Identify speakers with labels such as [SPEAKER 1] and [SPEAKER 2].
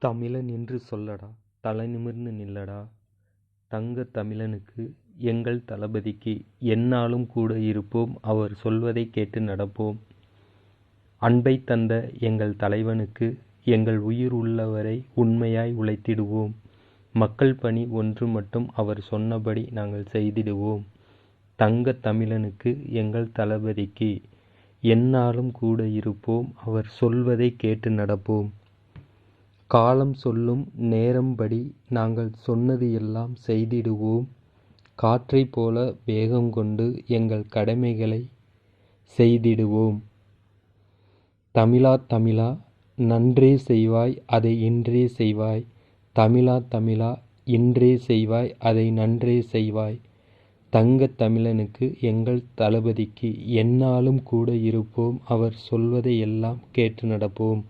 [SPEAKER 1] தமிழன் என்று சொல்லடா, தலை நிமிர்ந்து நில்லடா. தங்கத் தமிழனுக்கு, எங்கள் தளபதிக்கு எந்நாளும் கூட இருப்போம், அவர் சொல்வதைக் கேட்டு நடப்போம். அன்பைத் தந்த எங்கள் தலைவனுக்கு, எங்கள் உயிர் உள்ளவரை உண்மையாய் உழைத்திடுவோம். மக்கள் பணி ஒன்று மட்டும் அவர் சொன்னபடி நாங்கள் செய்திடுவோம். தங்கத் தமிழனுக்கு, எங்கள் தளபதிக்கு எந்நாளும் கூட இருப்போம், அவர் சொல்வதைக் கேட்டு நடப்போம். காலம் சொல்லும் நேரம்படி நாங்கள் சொன்னது எல்லாம் செய்திடுவோம். காற்றைப் போல வேகம் கொண்டு எங்கள் கடமைகளை செய்திடுவோம். தமிழா தமிழா, நன்றே செய்வாய் அதை இன்றே செய்வாய். தமிழா தமிழா, இன்றே செய்வாய் அதை நன்றே செய்வாய். தங்கத் தமிழனுக்கு, எங்கள் தளபதிக்கு எந்நாளும் கூட இருப்போம், அவர் சொல்வதை எல்லாம் கேட்டு நடப்போம்.